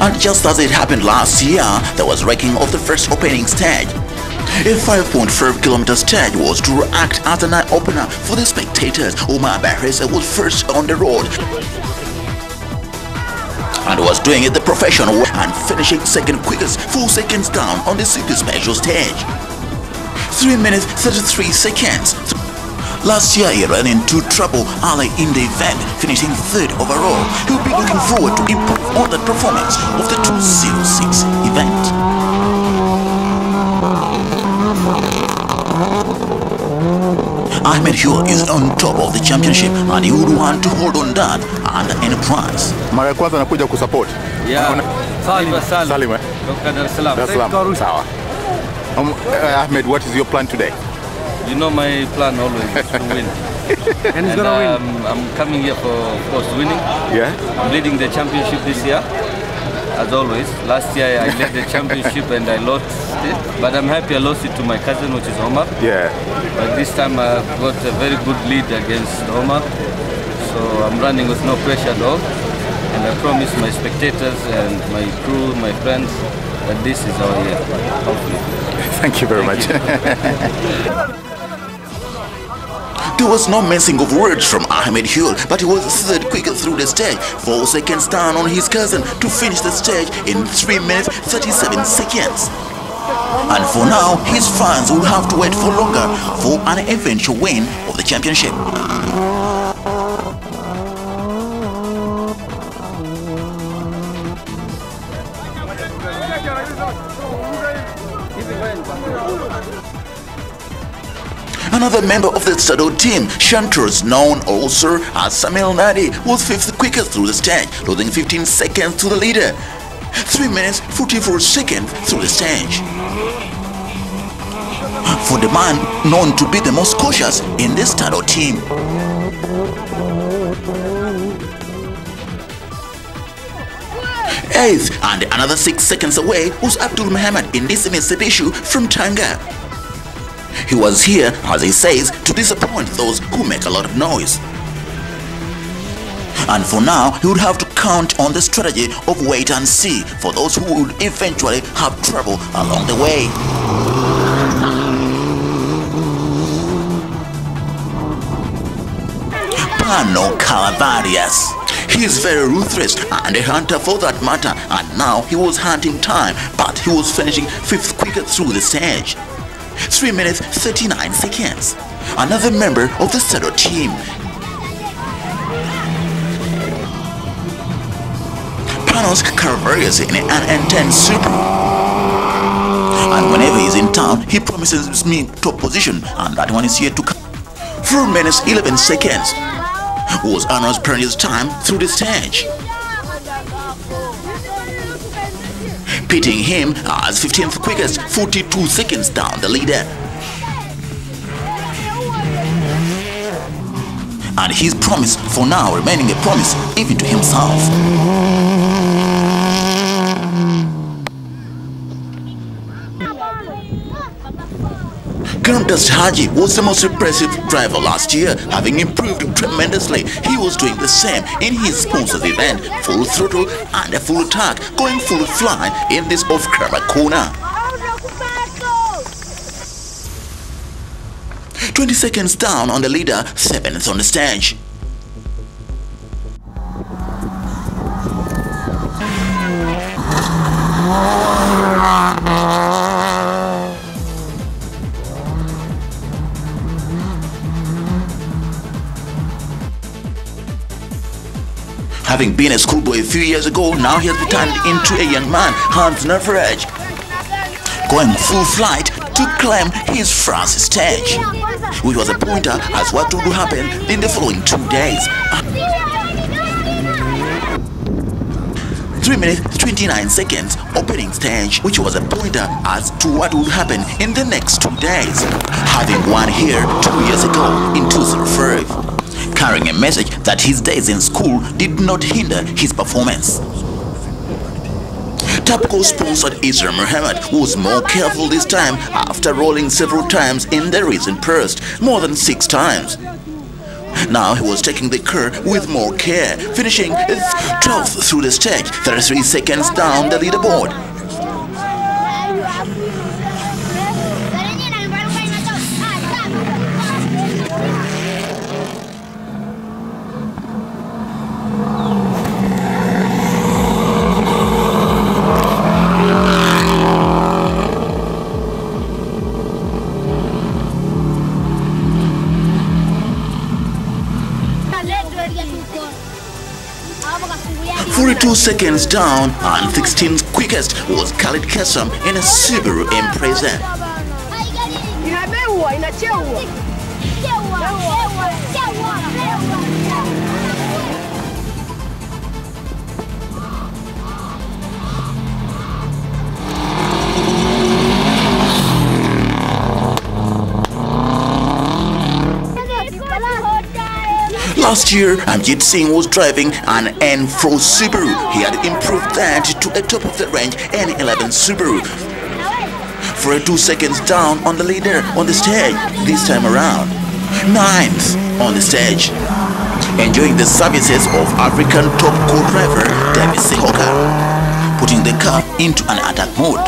And just as it happened last year, there was wrecking of the first opening stage. A 5.5 kilometer stage was to act as an eye-opener for the spectators. Bakhresa was first on the road and was doing it the professional way and finishing second quickest, 4 seconds down on the super special stage. 3 minutes 33 seconds. Last year he ran into trouble early in the event, finishing third overall. He'll be looking forward to improve on the performance of the 206 event. Ahmed Huwel is on top of the championship and he would want to hold on that and any prize. Mara kwanza anakuja kusupport. Yeah. Salim. Dar es Salaam. Sawa. Ahmed, what is your plan today? You know my plan always is to win. And he's gonna win. I'm coming here for, of course, winning. Yeah. I'm leading the championship this year, as always. Last year I led the championship and I lost it, but I'm happy I lost it to my cousin, which is Omar. Yeah. But this time I've got a very good lead against Omar, so I'm running with no pressure at all. And I promise my spectators and my crew, my friends, that this is our year, hopefully. Thank you very much. There was no missing of words from Ahmed Huwel, but he was third quicker through the stage, 4 seconds down on his cousin to finish the stage in 3 minutes 37 seconds. And for now, his fans will have to wait for longer for an eventual win of the championship. Another member of the Stado team, Shanters, known also as NANE, was fifth quickest through the stage, losing 15 seconds to the leader. 3 minutes 44 seconds through the stage. For the man known to be the most cautious in the Stado team. Eighth and another 6 seconds away was Abdul Mohm in this Mitsubishi from Tanga. He was here, as he says, to disappoint those who make a lot of noise. And for now, he would have to count on the strategy of wait and see for those who would eventually have trouble along the way. Pano Calavarias. He is very ruthless and a hunter for that matter, and now he was hunting time, but he was finishing fifth quicker through the stage. 3 minutes 39 seconds. Another member of the Stado team. Pano's Calavarias in an intense super. And whenever he's in town, he promises me top position, and that one is yet to come. 4 minutes 11 seconds was Arnold's previous time through the stage, pitting him as 15th quickest, 42 seconds down the leader. And his promise for now remaining a promise even to himself. Gitata Haji was the most impressive driver last year, having improved tremendously. He was doing the same in his sponsor's event, full throttle and a full attack, going full fly in this off-camera corner. 20 seconds down on the leader, 7th on the stage. Having been a schoolboy a few years ago, now he has turned into a young man, Navaraj, going full flight to climb his first stage, which was a pointer as what would happen in the following 2 days. 3 minutes 29 seconds opening stage, which was a pointer as to what would happen in the next 2 days, having won here 2 years ago in 2005. Carrying a message that his days in school did not hinder his performance. Tapco sponsored Issa Omari was more careful this time after rolling several times in the recent past, more than 6 times. Now he was taking the car with more care, finishing 12th through the stage, 33 seconds down the leaderboard. Two seconds down and 16th quickest was Khalid Kassam in a Subaru Impreza. Last year, Amjit Singh was driving an N4 Subaru. He had improved that to a top-of-the-range N11 Subaru. For a 2 seconds down on the leader on the stage, this time around. 9th on the stage. Enjoying the services of African top co-driver David Sehoka, putting the car into an attack mode.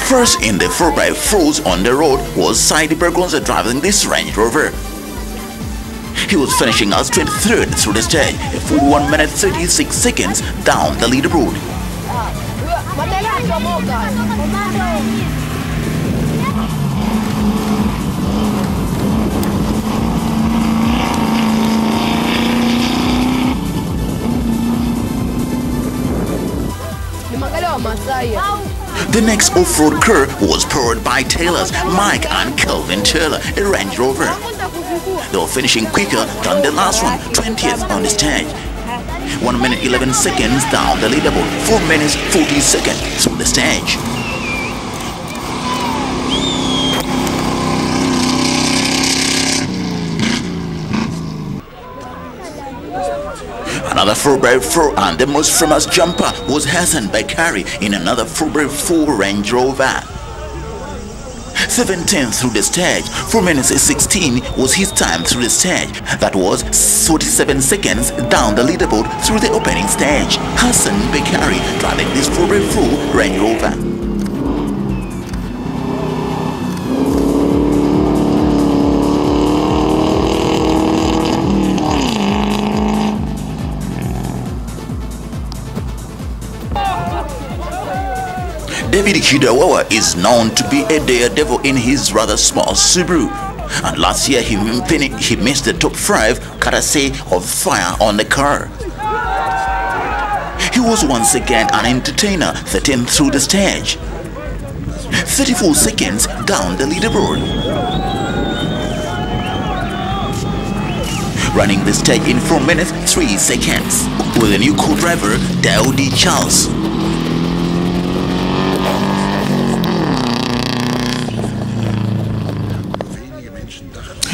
First in the 4x4s on the road was Saidi Bergonza driving this Range Rover. He was finishing as 23rd through the stage, a full 1 minute 36 seconds down the leaderboard. The next off-road car was powered by Taylor's Mike and Kelvin Taylor, a Range Rover. They were finishing quicker than the last one, 20th on the stage. 1 minute 11 seconds down the leaderboard, 4 minutes 40 seconds through the stage. Another 4x4 and the most famous jumper was Hassan Bakari in another 4x4 Range Rover. 17th through the stage, 4 minutes 16 was his time through the stage. That was 47 seconds down the leaderboard through the opening stage. Hassan Bakari driving this 4x4 Range Rover. David Hidawawa is known to be a daredevil in his rather small Subaru, and last year he missed the top 5 courtesy of fire on the car. He was once again an entertainer, 13th through the stage, 34 seconds down the leaderboard. Running the stage in 4 minutes 3 seconds with a new co-driver Daoudi Charles.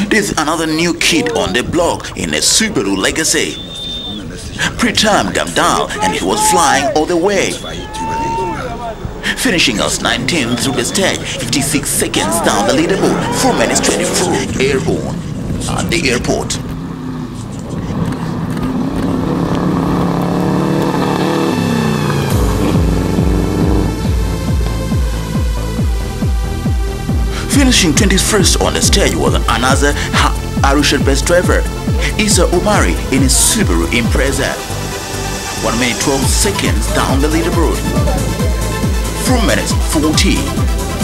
There's another new kid on the block in a Subaru Legacy. Pretam Gamdal, and he was flying all the way. Finishing us 19th through the stage, 56 seconds down the leaderboard, 4 minutes 24 airborne at the airport. Finishing 21st on the stage was another Arusha-based driver, Issa Omari in his Subaru Impreza. 1 minute 12 seconds down the leaderboard. 4 minutes 40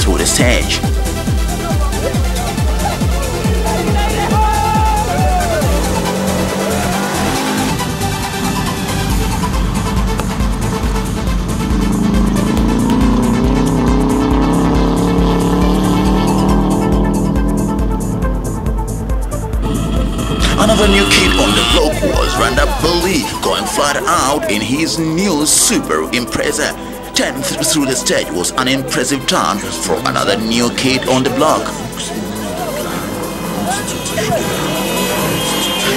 through the stage. Another new kid on the block was Randa Bully, going flat out in his new Subaru Impreza. 10th through the stage was an impressive turn for another new kid on the block.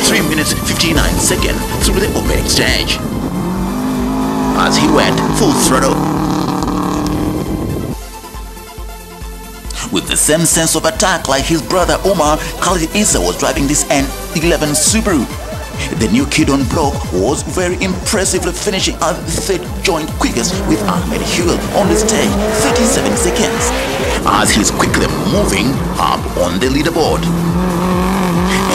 3 minutes 59 seconds through the opening stage, as he went full throttle. With the same sense of attack like his brother Omar, Khalid Issa was driving this N11 Subaru. The new kid on block was very impressively finishing at the third joint quickest with Ahmed Huwel on the stage, 37 seconds, as he's quickly moving up on the leaderboard.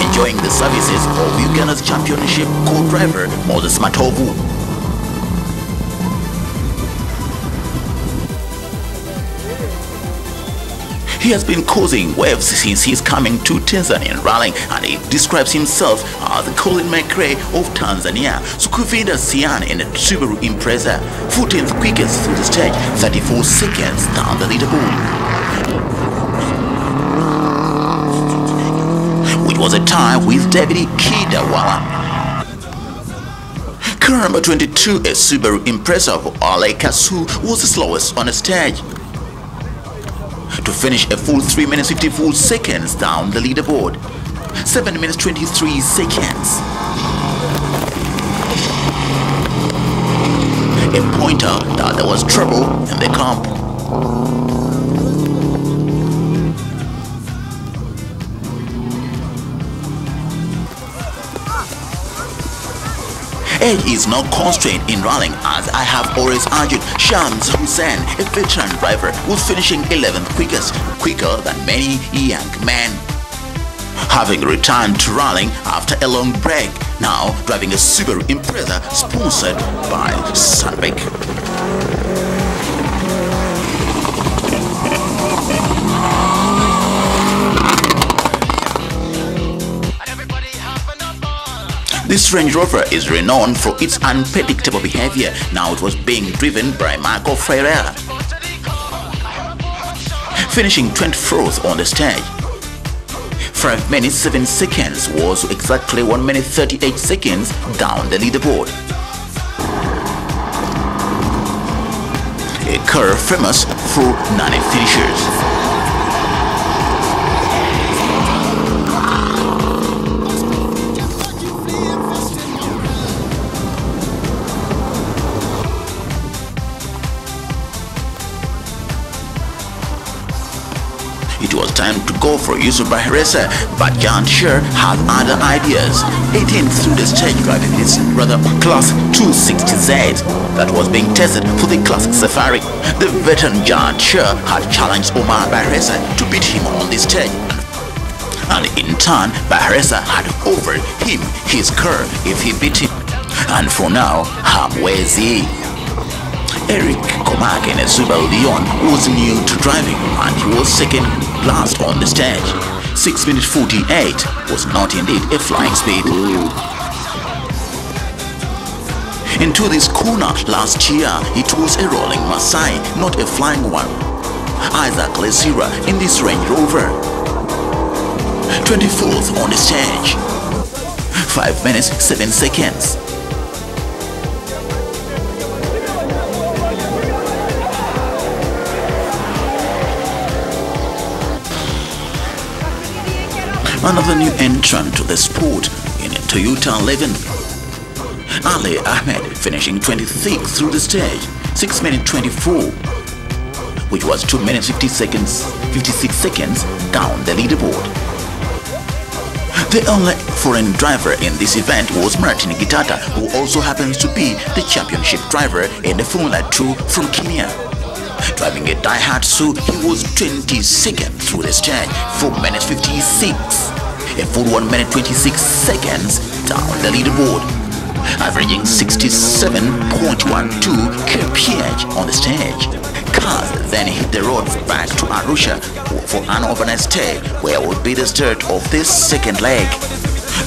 Enjoying the services of Uganda's championship co-driver Moses Matovu. He has been causing waves since he's coming to Tanzanian rallying, and he describes himself as the Colin McRae of Tanzania. Sukuvinda Sian in a Subaru Impreza, 14th quickest through the stage, 34 seconds down the leaderboard. Which was a tie with David Kidawala. Car number 22, a Subaru Impreza of Ale Kasu, was the slowest on the stage, to finish a full 3 minutes 54 seconds down the leaderboard, 7 minutes 23 seconds. A pointer that there was trouble in the camp. Age is no constraint in rallying, as I have always argued. Shams Hussein, a veteran driver, was finishing 11th quickest, quicker than many young men. Having returned to rallying after a long break, now driving a Subaru Impreza sponsored by Sunbeck. This Range Rover is renowned for its unpredictable behavior. Now it was being driven by Marco Ferreira, finishing 24th on the stage. 5 minutes 7 seconds was exactly 1 minute 38 seconds down the leaderboard. A car famous for NANE finishers. It was time to go for Bakhresa, but Jayant sure had other ideas. 18th through the stage, driving his rather class 260Z that was being tested for the classic safari. The veteran Jayant sure had challenged Bakhresa to beat him on the stage, and in turn Bakhresa had offered him his car if he beat him. And for now, Hamwezi. Eric Komak in a Subaru Leon was new to driving, and he was second last on the stage. 6 minutes 48 was not indeed a flying speed. Into this corner last year, it was a rolling Maasai, not a flying one. Isaac Lesirwa in this Range Rover, 24th on the stage, 5 minutes 7 seconds. Another new entrant to the sport in a Toyota 11. Ali Ahmed finishing 26th through the stage, 6 minutes 24, which was 2 minutes 56 seconds down the leaderboard. The only foreign driver in this event was Martin Gitata, who also happens to be the championship driver in the Formula 2 from Kenya. Driving a Daihatsu, he was 22nd through the stage, 4 minutes 56, a full 1 minute 26 seconds down the leaderboard, averaging 67.12 kph on the stage. Cars then hit the road back to Arusha for an overnight stay, where would be the start of this second leg.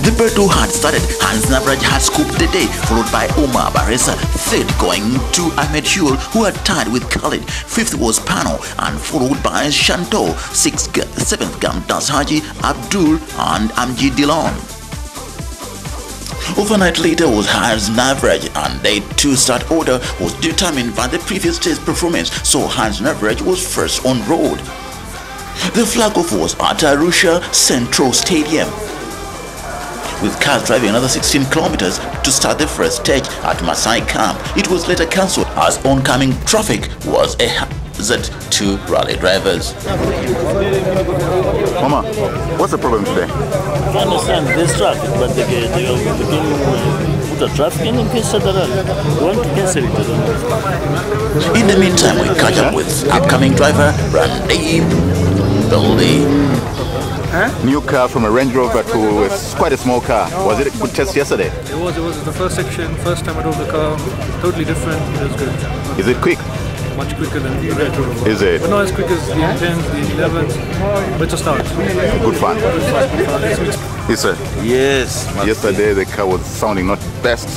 The battle had started. Hans Navaraj had scooped the day, followed by Bakhresa, third going to Ahmed Huwel, who had tied with Khalid. Fifth was Pano, and followed by Shanto. Seventh Gamdas Haji, Abdul, and Amjid Dillon. Overnight later was Hans Navaraj, and their two-start order was determined by the previous day's performance, so Hans Navaraj was first on road. The flag-off was at Arusha Central Stadium, with cars driving another 16 kilometers to start the first stage at Maasai Camp. It was later cancelled as oncoming traffic was a Z2 rally drivers. Mama, what's the problem today? I understand there's traffic, but they can put the traffic in case of the rally. They want to cancel it, I don't know. In the meantime, we catch up with upcoming driver Randeep Bildi. New car from a Range Rover to quite a small car. Was it a good test yesterday? It was the first section, first time I drove the car, totally different, it was good. Is it quick? Much quicker than the Range Rover. Is it? But not as quick as the 10s, the 11s, but it's a start. Good fun. Issa, Yes. yesterday the car was sounding not best.